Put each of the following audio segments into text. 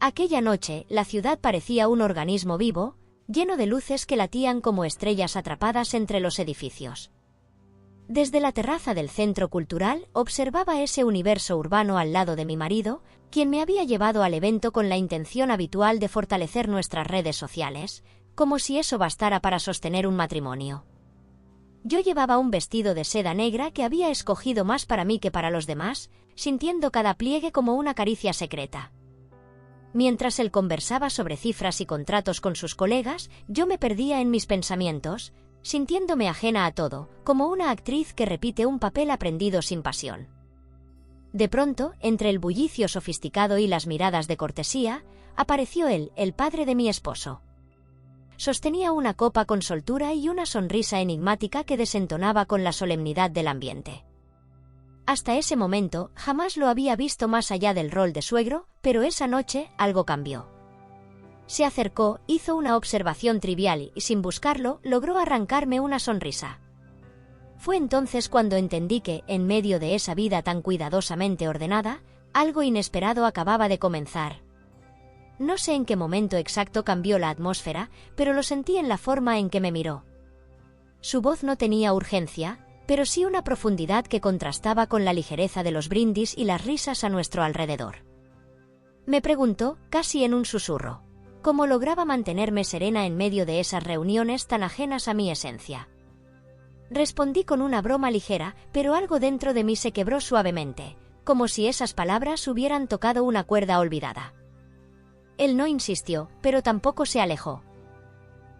Aquella noche, la ciudad parecía un organismo vivo, lleno de luces que latían como estrellas atrapadas entre los edificios. Desde la terraza del centro cultural observaba ese universo urbano al lado de mi marido, quien me había llevado al evento con la intención habitual de fortalecer nuestras redes sociales, como si eso bastara para sostener un matrimonio. Yo llevaba un vestido de seda negra que había escogido más para mí que para los demás, sintiendo cada pliegue como una caricia secreta. Mientras él conversaba sobre cifras y contratos con sus colegas, yo me perdía en mis pensamientos, sintiéndome ajena a todo, como una actriz que repite un papel aprendido sin pasión. De pronto, entre el bullicio sofisticado y las miradas de cortesía, apareció él, el padre de mi esposo. Sostenía una copa con soltura y una sonrisa enigmática que desentonaba con la solemnidad del ambiente. Hasta ese momento, jamás lo había visto más allá del rol de suegro, pero esa noche algo cambió. Se acercó, hizo una observación trivial y, sin buscarlo, logró arrancarme una sonrisa. Fue entonces cuando entendí que, en medio de esa vida tan cuidadosamente ordenada, algo inesperado acababa de comenzar. No sé en qué momento exacto cambió la atmósfera, pero lo sentí en la forma en que me miró. Su voz no tenía urgencia, pero sí una profundidad que contrastaba con la ligereza de los brindis y las risas a nuestro alrededor. Me preguntó, casi en un susurro, cómo lograba mantenerme serena en medio de esas reuniones tan ajenas a mi esencia. Respondí con una broma ligera, pero algo dentro de mí se quebró suavemente, como si esas palabras hubieran tocado una cuerda olvidada. Él no insistió, pero tampoco se alejó.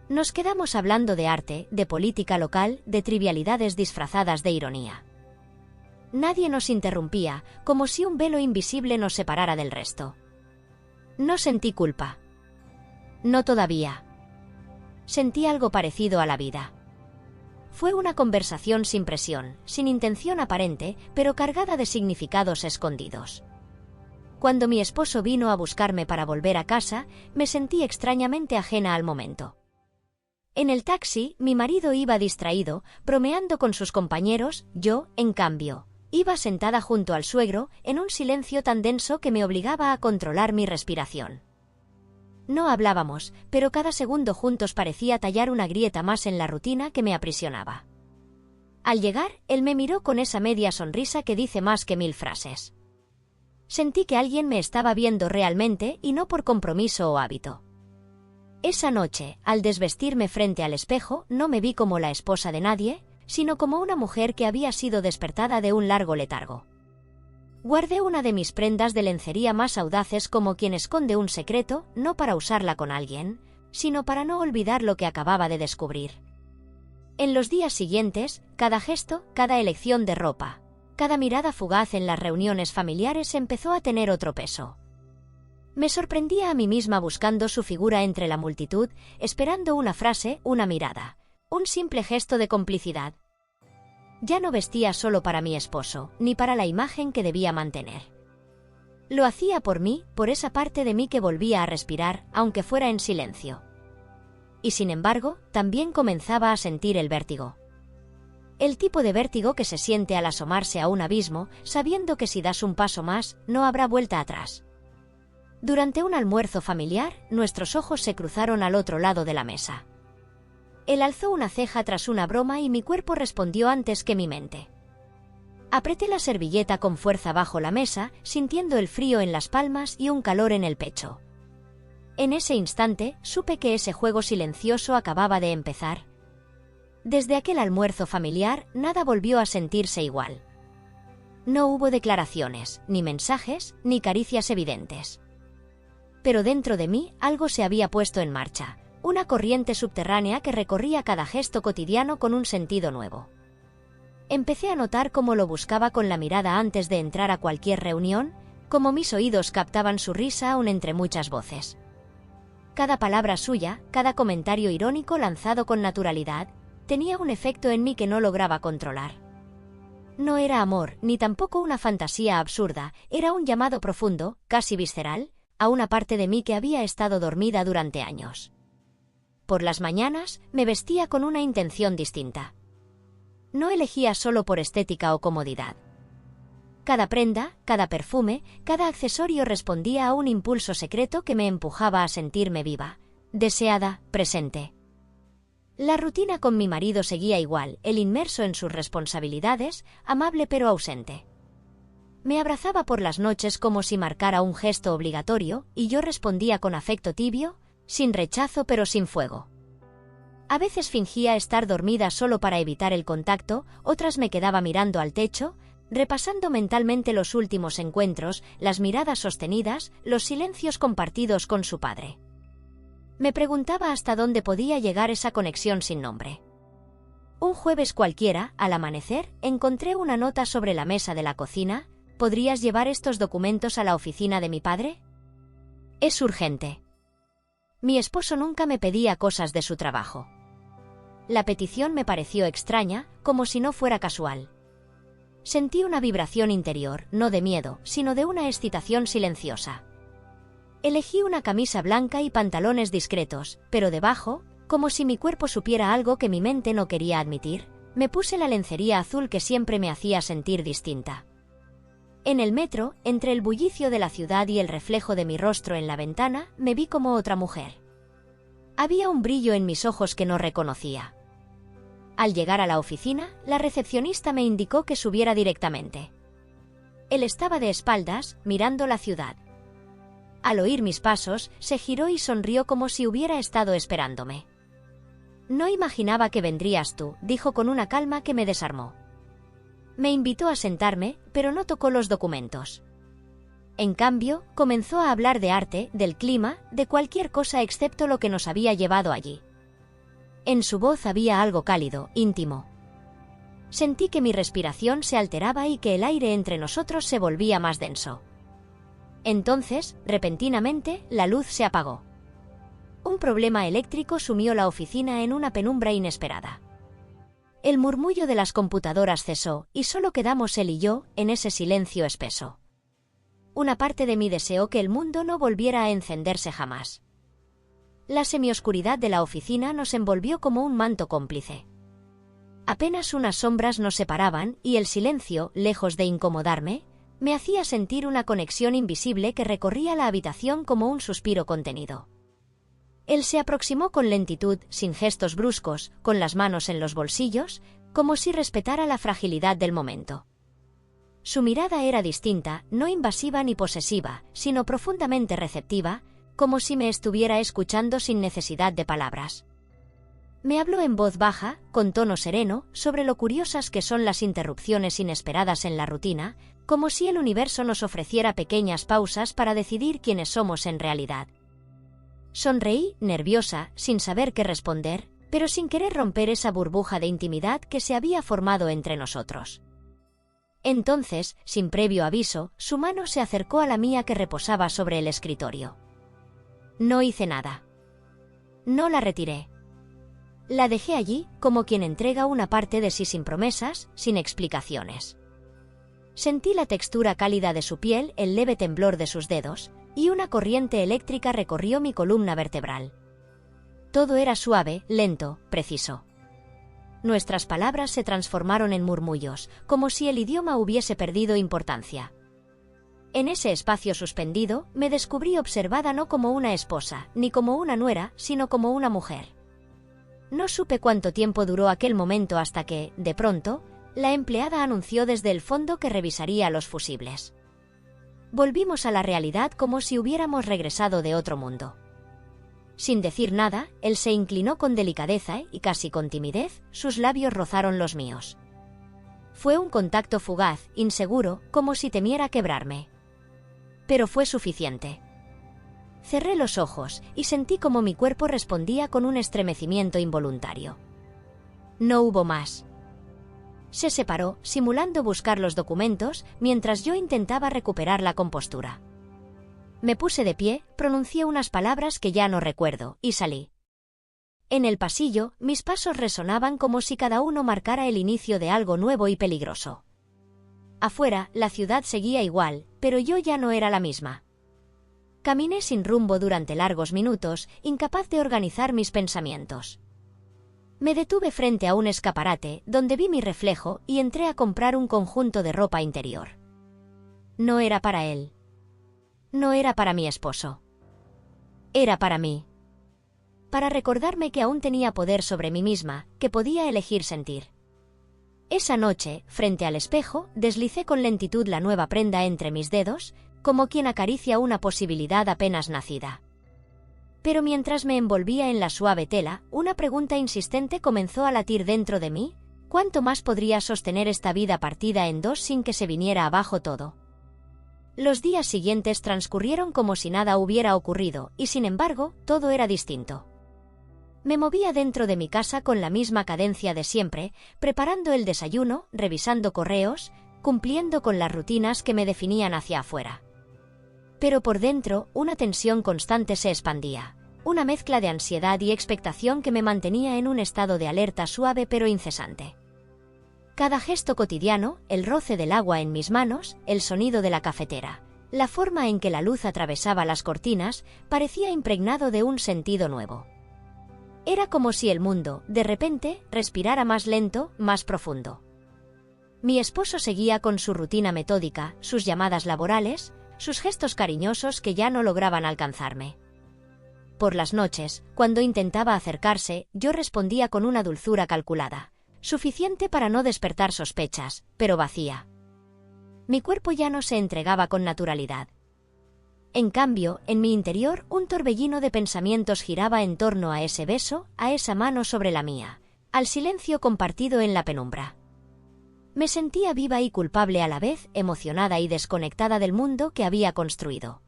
Nos quedamos hablando de arte, de política local, de trivialidades disfrazadas de ironía. Nadie nos interrumpía, como si un velo invisible nos separara del resto. No sentí culpa. No todavía. Sentí algo parecido a la vida. Fue una conversación sin presión, sin intención aparente, pero cargada de significados escondidos. Cuando mi esposo vino a buscarme para volver a casa, me sentí extrañamente ajena al momento. En el taxi, mi marido iba distraído, bromeando con sus compañeros, yo, en cambio, iba sentada junto al suegro, en un silencio tan denso que me obligaba a controlar mi respiración. No hablábamos, pero cada segundo juntos parecía tallar una grieta más en la rutina que me aprisionaba. Al llegar, él me miró con esa media sonrisa que dice más que 1000 frases. Sentí que alguien me estaba viendo realmente y no por compromiso o hábito. Esa noche, al desvestirme frente al espejo, no me vi como la esposa de nadie, sino como una mujer que había sido despertada de un largo letargo. Guardé una de mis prendas de lencería más audaces como quien esconde un secreto, no para usarla con alguien, sino para no olvidar lo que acababa de descubrir. En los días siguientes, cada gesto, cada elección de ropa, cada mirada fugaz en las reuniones familiares empezó a tener otro peso. Me sorprendía a mí misma buscando su figura entre la multitud, esperando una frase, una mirada, un simple gesto de complicidad. Ya no vestía solo para mi esposo, ni para la imagen que debía mantener. Lo hacía por mí, por esa parte de mí que volvía a respirar, aunque fuera en silencio. Y sin embargo, también comenzaba a sentir el vértigo. El tipo de vértigo que se siente al asomarse a un abismo, sabiendo que si das un paso más, no habrá vuelta atrás. Durante un almuerzo familiar, nuestros ojos se cruzaron al otro lado de la mesa. Él alzó una ceja tras una broma y mi cuerpo respondió antes que mi mente. Apreté la servilleta con fuerza bajo la mesa, sintiendo el frío en las palmas y un calor en el pecho. En ese instante, supe que ese juego silencioso acababa de empezar. Desde aquel almuerzo familiar, nada volvió a sentirse igual. No hubo declaraciones, ni mensajes, ni caricias evidentes. Pero dentro de mí, algo se había puesto en marcha, una corriente subterránea que recorría cada gesto cotidiano con un sentido nuevo. Empecé a notar cómo lo buscaba con la mirada antes de entrar a cualquier reunión, cómo mis oídos captaban su risa aún entre muchas voces. Cada palabra suya, cada comentario irónico lanzado con naturalidad, tenía un efecto en mí que no lograba controlar. No era amor, ni tampoco una fantasía absurda, era un llamado profundo, casi visceral, a una parte de mí que había estado dormida durante años. Por las mañanas, me vestía con una intención distinta. No elegía solo por estética o comodidad. Cada prenda, cada perfume, cada accesorio respondía a un impulso secreto que me empujaba a sentirme viva, deseada, presente. La rutina con mi marido seguía igual, él inmerso en sus responsabilidades, amable pero ausente. Me abrazaba por las noches como si marcara un gesto obligatorio, y yo respondía con afecto tibio, sin rechazo pero sin fuego. A veces fingía estar dormida solo para evitar el contacto, otras me quedaba mirando al techo, repasando mentalmente los últimos encuentros, las miradas sostenidas, los silencios compartidos con su padre. Me preguntaba hasta dónde podía llegar esa conexión sin nombre. Un jueves cualquiera, al amanecer, encontré una nota sobre la mesa de la cocina. ¿Podrías llevar estos documentos a la oficina de mi padre? Es urgente. Mi esposo nunca me pedía cosas de su trabajo. La petición me pareció extraña, como si no fuera casual. Sentí una vibración interior, no de miedo, sino de una excitación silenciosa. Elegí una camisa blanca y pantalones discretos, pero debajo, como si mi cuerpo supiera algo que mi mente no quería admitir, me puse la lencería azul que siempre me hacía sentir distinta. En el metro, entre el bullicio de la ciudad y el reflejo de mi rostro en la ventana, me vi como otra mujer. Había un brillo en mis ojos que no reconocía. Al llegar a la oficina, la recepcionista me indicó que subiera directamente. Él estaba de espaldas, mirando la ciudad. Al oír mis pasos, se giró y sonrió como si hubiera estado esperándome. No imaginaba que vendrías tú, dijo con una calma que me desarmó. Me invitó a sentarme, pero no tocó los documentos. En cambio, comenzó a hablar de arte, del clima, de cualquier cosa excepto lo que nos había llevado allí. En su voz había algo cálido, íntimo. Sentí que mi respiración se alteraba y que el aire entre nosotros se volvía más denso. Entonces, repentinamente, la luz se apagó. Un problema eléctrico sumió la oficina en una penumbra inesperada. El murmullo de las computadoras cesó, y solo quedamos él y yo, en ese silencio espeso. Una parte de mí deseó que el mundo no volviera a encenderse jamás. La semioscuridad de la oficina nos envolvió como un manto cómplice. Apenas unas sombras nos separaban, y el silencio, lejos de incomodarme, me hacía sentir una conexión invisible que recorría la habitación como un suspiro contenido. Él se aproximó con lentitud, sin gestos bruscos, con las manos en los bolsillos, como si respetara la fragilidad del momento. Su mirada era distinta, no invasiva ni posesiva, sino profundamente receptiva, como si me estuviera escuchando sin necesidad de palabras. Me habló en voz baja, con tono sereno, sobre lo curiosas que son las interrupciones inesperadas en la rutina, como si el universo nos ofreciera pequeñas pausas para decidir quiénes somos en realidad. Sonreí, nerviosa, sin saber qué responder, pero sin querer romper esa burbuja de intimidad que se había formado entre nosotros. Entonces, sin previo aviso, su mano se acercó a la mía que reposaba sobre el escritorio. No hice nada. No la retiré. La dejé allí, como quien entrega una parte de sí sin promesas, sin explicaciones. Sentí la textura cálida de su piel, el leve temblor de sus dedos, y una corriente eléctrica recorrió mi columna vertebral. Todo era suave, lento, preciso. Nuestras palabras se transformaron en murmullos, como si el idioma hubiese perdido importancia. En ese espacio suspendido, me descubrí observada no como una esposa, ni como una nuera, sino como una mujer. No supe cuánto tiempo duró aquel momento hasta que, de pronto, la empleada anunció desde el fondo que revisaría los fusibles. Volvimos a la realidad como si hubiéramos regresado de otro mundo. Sin decir nada, él se inclinó con delicadeza y casi con timidez, sus labios rozaron los míos. Fue un contacto fugaz, inseguro, como si temiera quebrarme. Pero fue suficiente. Cerré los ojos y sentí como mi cuerpo respondía con un estremecimiento involuntario. No hubo más. Se separó, simulando buscar los documentos, mientras yo intentaba recuperar la compostura. Me puse de pie, pronuncié unas palabras que ya no recuerdo, y salí. En el pasillo, mis pasos resonaban como si cada uno marcara el inicio de algo nuevo y peligroso. Afuera, la ciudad seguía igual, pero yo ya no era la misma. Caminé sin rumbo durante largos minutos, incapaz de organizar mis pensamientos. Me detuve frente a un escaparate, donde vi mi reflejo, y entré a comprar un conjunto de ropa interior. No era para él. No era para mi esposo. Era para mí. Para recordarme que aún tenía poder sobre mí misma, que podía elegir sentir. Esa noche, frente al espejo, deslicé con lentitud la nueva prenda entre mis dedos, como quien acaricia una posibilidad apenas nacida. Pero mientras me envolvía en la suave tela, una pregunta insistente comenzó a latir dentro de mí: ¿cuánto más podría sostener esta vida partida en dos sin que se viniera abajo todo? Los días siguientes transcurrieron como si nada hubiera ocurrido, y sin embargo, todo era distinto. Me movía dentro de mi casa con la misma cadencia de siempre, preparando el desayuno, revisando correos, cumpliendo con las rutinas que me definían hacia afuera. Pero por dentro, una tensión constante se expandía, una mezcla de ansiedad y expectación que me mantenía en un estado de alerta suave pero incesante. Cada gesto cotidiano, el roce del agua en mis manos, el sonido de la cafetera, la forma en que la luz atravesaba las cortinas, parecía impregnado de un sentido nuevo. Era como si el mundo, de repente, respirara más lento, más profundo. Mi esposo seguía con su rutina metódica, sus llamadas laborales, sus gestos cariñosos que ya no lograban alcanzarme. Por las noches, cuando intentaba acercarse, yo respondía con una dulzura calculada, suficiente para no despertar sospechas, pero vacía. Mi cuerpo ya no se entregaba con naturalidad. En cambio, en mi interior, un torbellino de pensamientos giraba en torno a ese beso, a esa mano sobre la mía, al silencio compartido en la penumbra. Me sentía viva y culpable a la vez, emocionada y desconectada del mundo que había construido.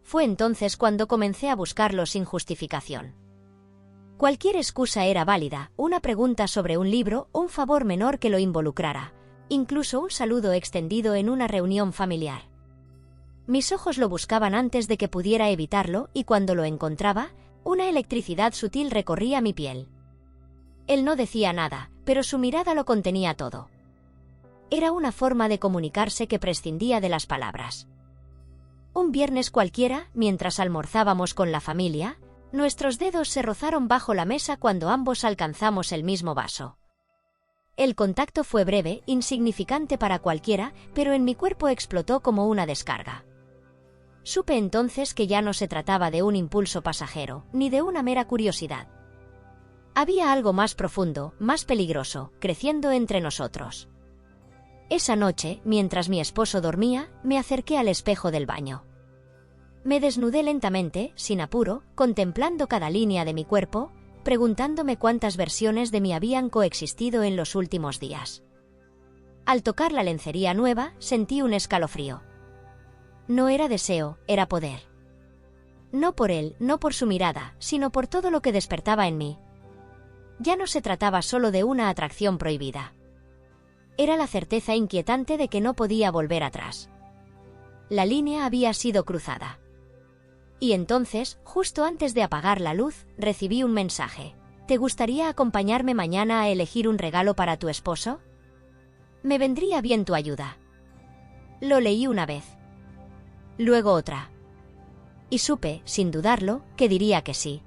Fue entonces cuando comencé a buscarlo sin justificación. Cualquier excusa era válida, una pregunta sobre un libro, un favor menor que lo involucrara, incluso un saludo extendido en una reunión familiar. Mis ojos lo buscaban antes de que pudiera evitarlo, y cuando lo encontraba, una electricidad sutil recorría mi piel. Él no decía nada, pero su mirada lo contenía todo. Era una forma de comunicarse que prescindía de las palabras. Un viernes cualquiera, mientras almorzábamos con la familia, nuestros dedos se rozaron bajo la mesa cuando ambos alcanzamos el mismo vaso. El contacto fue breve, insignificante para cualquiera, pero en mi cuerpo explotó como una descarga. Supe entonces que ya no se trataba de un impulso pasajero, ni de una mera curiosidad. Había algo más profundo, más peligroso, creciendo entre nosotros. Esa noche, mientras mi esposo dormía, me acerqué al espejo del baño. Me desnudé lentamente, sin apuro, contemplando cada línea de mi cuerpo, preguntándome cuántas versiones de mí habían coexistido en los últimos días. Al tocar la lencería nueva, sentí un escalofrío. No era deseo, era poder. No por él, no por su mirada, sino por todo lo que despertaba en mí. Ya no se trataba solo de una atracción prohibida. Era la certeza inquietante de que no podía volver atrás. La línea había sido cruzada. Y entonces, justo antes de apagar la luz, recibí un mensaje. ¿Te gustaría acompañarme mañana a elegir un regalo para tu esposo? Me vendría bien tu ayuda. Lo leí una vez. Luego otra. Y supe, sin dudarlo, que diría que sí.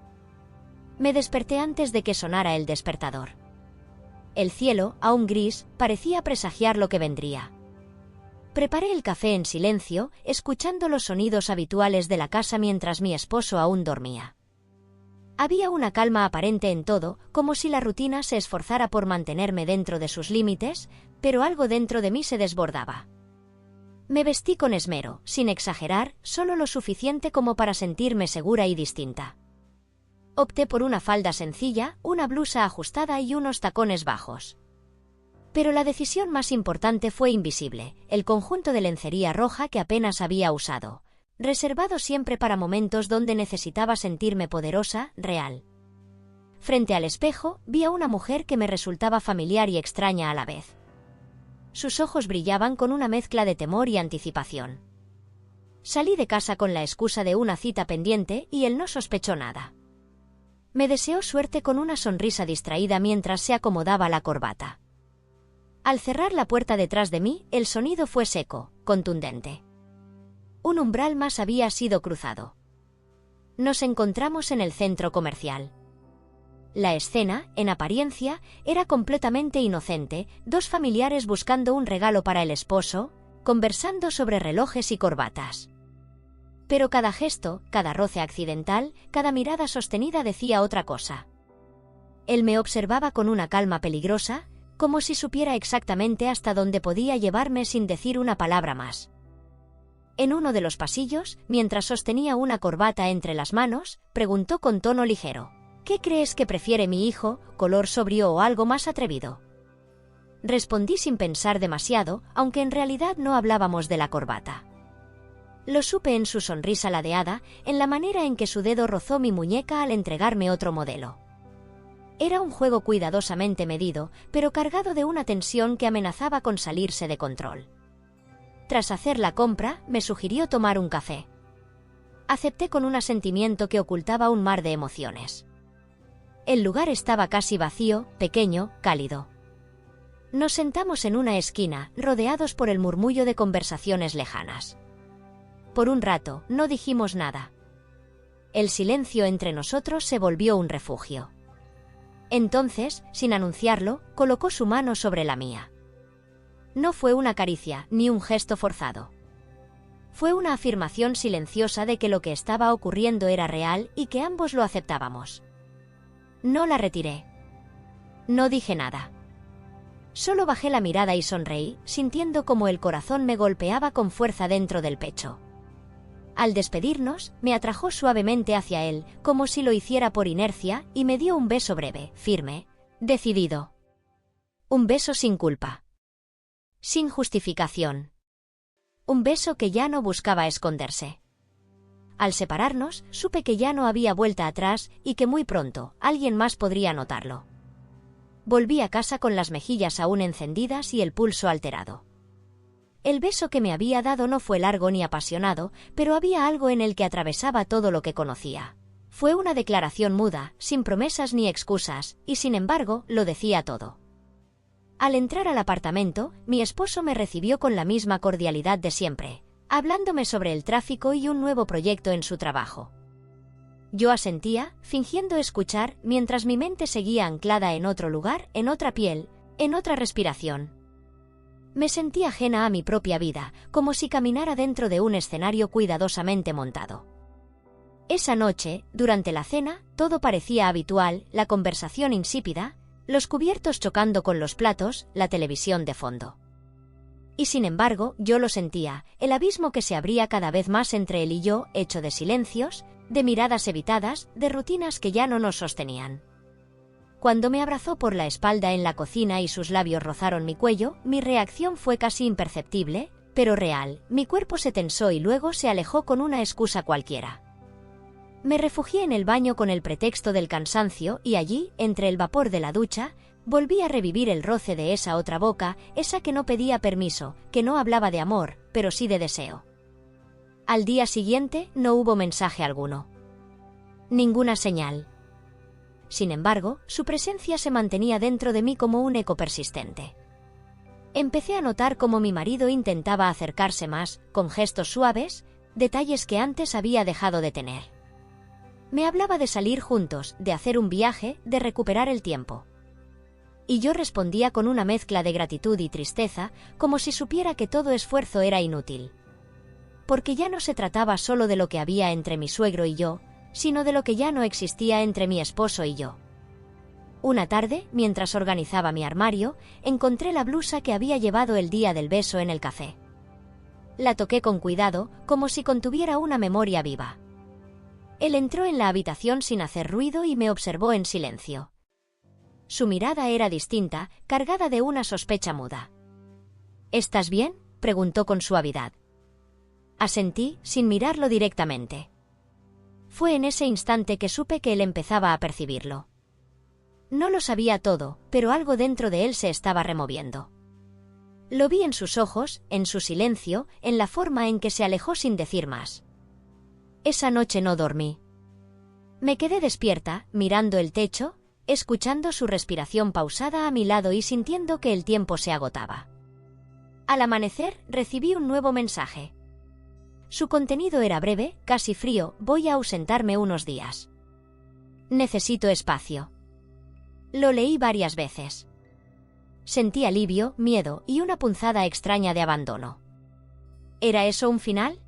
Me desperté antes de que sonara el despertador. El cielo, aún gris, parecía presagiar lo que vendría. Preparé el café en silencio, escuchando los sonidos habituales de la casa mientras mi esposo aún dormía. Había una calma aparente en todo, como si la rutina se esforzara por mantenerme dentro de sus límites, pero algo dentro de mí se desbordaba. Me vestí con esmero, sin exagerar, solo lo suficiente como para sentirme segura y distinta. Opté por una falda sencilla, una blusa ajustada y unos tacones bajos. Pero la decisión más importante fue invisible, el conjunto de lencería roja que apenas había usado, reservado siempre para momentos donde necesitaba sentirme poderosa, real. Frente al espejo, vi a una mujer que me resultaba familiar y extraña a la vez. Sus ojos brillaban con una mezcla de temor y anticipación. Salí de casa con la excusa de una cita pendiente y él no sospechó nada. Me deseó suerte con una sonrisa distraída mientras se acomodaba la corbata. Al cerrar la puerta detrás de mí, el sonido fue seco, contundente. Un umbral más había sido cruzado. Nos encontramos en el centro comercial. La escena, en apariencia, era completamente inocente, dos familiares buscando un regalo para el esposo, conversando sobre relojes y corbatas. Pero cada gesto, cada roce accidental, cada mirada sostenida decía otra cosa. Él me observaba con una calma peligrosa, como si supiera exactamente hasta dónde podía llevarme sin decir una palabra más. En uno de los pasillos, mientras sostenía una corbata entre las manos, preguntó con tono ligero: ¿qué crees que prefiere mi hijo, color sobrio o algo más atrevido? Respondí sin pensar demasiado, aunque en realidad no hablábamos de la corbata. Lo supe en su sonrisa ladeada, en la manera en que su dedo rozó mi muñeca al entregarme otro modelo. Era un juego cuidadosamente medido, pero cargado de una tensión que amenazaba con salirse de control. Tras hacer la compra, me sugirió tomar un café. Acepté con un asentimiento que ocultaba un mar de emociones. El lugar estaba casi vacío, pequeño, cálido. Nos sentamos en una esquina, rodeados por el murmullo de conversaciones lejanas. Por un rato, no dijimos nada. El silencio entre nosotros se volvió un refugio. Entonces, sin anunciarlo, colocó su mano sobre la mía. No fue una caricia, ni un gesto forzado. Fue una afirmación silenciosa de que lo que estaba ocurriendo era real y que ambos lo aceptábamos. No la retiré. No dije nada. Solo bajé la mirada y sonreí, sintiendo como el corazón me golpeaba con fuerza dentro del pecho. Al despedirnos, me atrajo suavemente hacia él, como si lo hiciera por inercia, y me dio un beso breve, firme, decidido. Un beso sin culpa. Sin justificación. Un beso que ya no buscaba esconderse. Al separarnos, supe que ya no había vuelta atrás y que muy pronto alguien más podría notarlo. Volví a casa con las mejillas aún encendidas y el pulso alterado. El beso que me había dado no fue largo ni apasionado, pero había algo en él que atravesaba todo lo que conocía. Fue una declaración muda, sin promesas ni excusas, y sin embargo, lo decía todo. Al entrar al apartamento, mi esposo me recibió con la misma cordialidad de siempre, hablándome sobre el tráfico y un nuevo proyecto en su trabajo. Yo asentía, fingiendo escuchar, mientras mi mente seguía anclada en otro lugar, en otra piel, en otra respiración. Me sentí ajena a mi propia vida, como si caminara dentro de un escenario cuidadosamente montado. Esa noche, durante la cena, todo parecía habitual, la conversación insípida, los cubiertos chocando con los platos, la televisión de fondo. Y sin embargo, yo lo sentía, el abismo que se abría cada vez más entre él y yo, hecho de silencios, de miradas evitadas, de rutinas que ya no nos sostenían. Cuando me abrazó por la espalda en la cocina y sus labios rozaron mi cuello, mi reacción fue casi imperceptible, pero real. Mi cuerpo se tensó y luego se alejó con una excusa cualquiera. Me refugié en el baño con el pretexto del cansancio y allí, entre el vapor de la ducha, volví a revivir el roce de esa otra boca, esa que no pedía permiso, que no hablaba de amor, pero sí de deseo. Al día siguiente no hubo mensaje alguno. Ninguna señal. Sin embargo, su presencia se mantenía dentro de mí como un eco persistente. Empecé a notar cómo mi marido intentaba acercarse más, con gestos suaves, detalles que antes había dejado de tener. Me hablaba de salir juntos, de hacer un viaje, de recuperar el tiempo. Y yo respondía con una mezcla de gratitud y tristeza, como si supiera que todo esfuerzo era inútil. Porque ya no se trataba solo de lo que había entre mi suegro y yo, sino de lo que ya no existía entre mi esposo y yo. Una tarde, mientras organizaba mi armario, encontré la blusa que había llevado el día del beso en el café. La toqué con cuidado, como si contuviera una memoria viva. Él entró en la habitación sin hacer ruido y me observó en silencio. Su mirada era distinta, cargada de una sospecha muda. ¿Estás bien?, preguntó con suavidad. Asentí, sin mirarlo directamente. Fue en ese instante que supe que él empezaba a percibirlo. No lo sabía todo, pero algo dentro de él se estaba removiendo. Lo vi en sus ojos, en su silencio, en la forma en que se alejó sin decir más. Esa noche no dormí. Me quedé despierta, mirando el techo, escuchando su respiración pausada a mi lado y sintiendo que el tiempo se agotaba. Al amanecer, recibí un nuevo mensaje. Su contenido era breve, casi frío: voy a ausentarme unos días. Necesito espacio. Lo leí varias veces. Sentí alivio, miedo y una punzada extraña de abandono. ¿Era eso un final?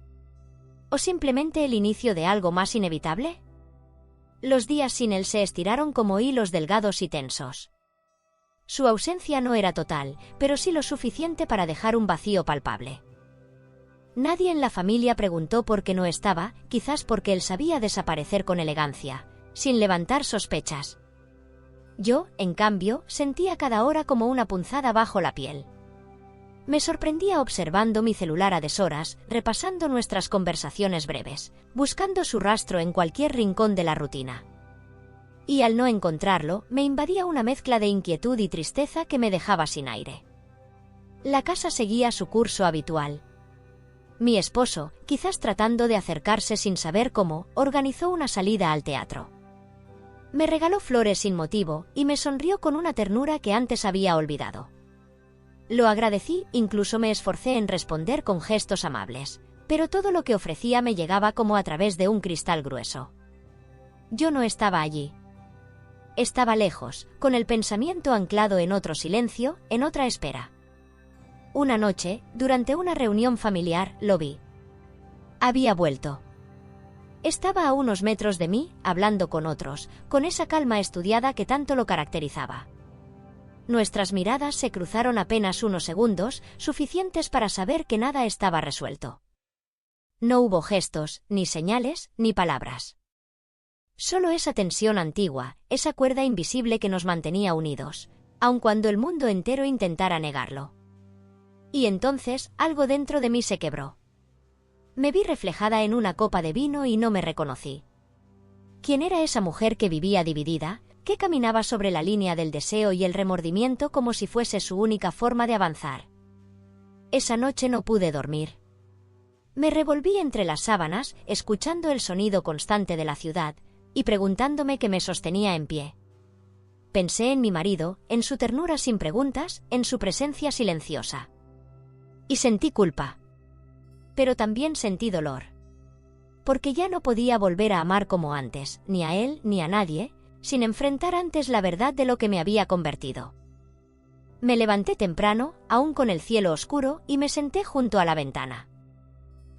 ¿O simplemente el inicio de algo más inevitable? Los días sin él se estiraron como hilos delgados y tensos. Su ausencia no era total, pero sí lo suficiente para dejar un vacío palpable. Nadie en la familia preguntó por qué no estaba, quizás porque él sabía desaparecer con elegancia, sin levantar sospechas. Yo, en cambio, sentía cada hora como una punzada bajo la piel. Me sorprendía observando mi celular a deshoras, repasando nuestras conversaciones breves, buscando su rastro en cualquier rincón de la rutina. Y al no encontrarlo, me invadía una mezcla de inquietud y tristeza que me dejaba sin aire. La casa seguía su curso habitual. Mi esposo, quizás tratando de acercarse sin saber cómo, organizó una salida al teatro. Me regaló flores sin motivo y me sonrió con una ternura que antes había olvidado. Lo agradecí, incluso me esforcé en responder con gestos amables, pero todo lo que ofrecía me llegaba como a través de un cristal grueso. Yo no estaba allí. Estaba lejos, con el pensamiento anclado en otro silencio, en otra espera. Una noche, durante una reunión familiar, lo vi. Había vuelto. Estaba a unos metros de mí, hablando con otros, con esa calma estudiada que tanto lo caracterizaba. Nuestras miradas se cruzaron apenas unos segundos, suficientes para saber que nada estaba resuelto. No hubo gestos, ni señales, ni palabras. Solo esa tensión antigua, esa cuerda invisible que nos mantenía unidos, aun cuando el mundo entero intentara negarlo. Y entonces, algo dentro de mí se quebró. Me vi reflejada en una copa de vino y no me reconocí. ¿Quién era esa mujer que vivía dividida, que caminaba sobre la línea del deseo y el remordimiento como si fuese su única forma de avanzar? Esa noche no pude dormir. Me revolví entre las sábanas, escuchando el sonido constante de la ciudad, y preguntándome qué me sostenía en pie. Pensé en mi marido, en su ternura sin preguntas, en su presencia silenciosa. Y sentí culpa. Pero también sentí dolor. Porque ya no podía volver a amar como antes, ni a él ni a nadie, sin enfrentar antes la verdad de lo que me había convertido. Me levanté temprano, aún con el cielo oscuro, y me senté junto a la ventana.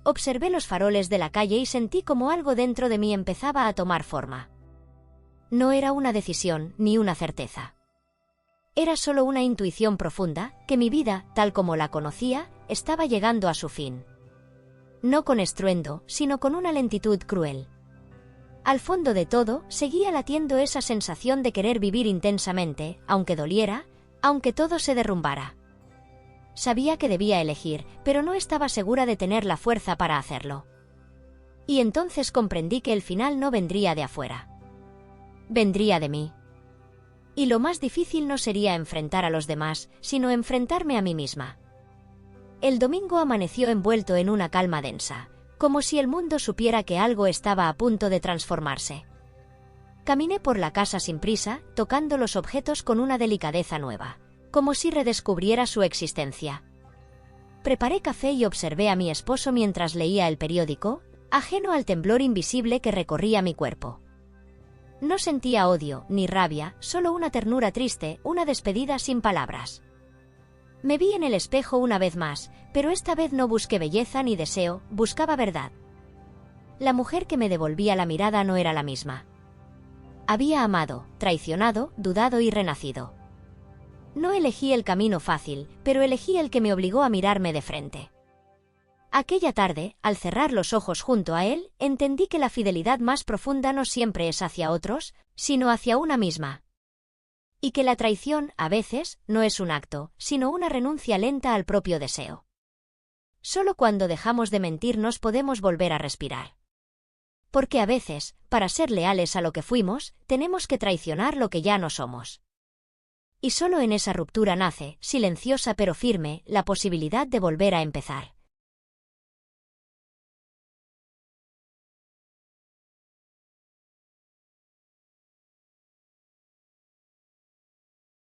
Observé los faroles de la calle y sentí como algo dentro de mí empezaba a tomar forma. No era una decisión, ni una certeza. Era solo una intuición profunda, que mi vida, tal como la conocía, estaba llegando a su fin. No con estruendo, sino con una lentitud cruel. Al fondo de todo, seguía latiendo esa sensación de querer vivir intensamente, aunque doliera, aunque todo se derrumbara. Sabía que debía elegir, pero no estaba segura de tener la fuerza para hacerlo. Y entonces comprendí que el final no vendría de afuera. Vendría de mí. Y lo más difícil no sería enfrentar a los demás, sino enfrentarme a mí misma. El domingo amaneció envuelto en una calma densa, como si el mundo supiera que algo estaba a punto de transformarse. Caminé por la casa sin prisa, tocando los objetos con una delicadeza nueva, como si redescubriera su existencia. Preparé café y observé a mi esposo mientras leía el periódico, ajeno al temblor invisible que recorría mi cuerpo. No sentía odio, ni rabia, solo una ternura triste, una despedida sin palabras. Me vi en el espejo una vez más, pero esta vez no busqué belleza ni deseo, buscaba verdad. La mujer que me devolvía la mirada no era la misma. Había amado, traicionado, dudado y renacido. No elegí el camino fácil, pero elegí el que me obligó a mirarme de frente. Aquella tarde, al cerrar los ojos junto a él, entendí que la fidelidad más profunda no siempre es hacia otros, sino hacia una misma. Y que la traición, a veces, no es un acto, sino una renuncia lenta al propio deseo. Solo cuando dejamos de mentirnos podemos volver a respirar. Porque a veces, para ser leales a lo que fuimos, tenemos que traicionar lo que ya no somos. Y solo en esa ruptura nace, silenciosa pero firme, la posibilidad de volver a empezar.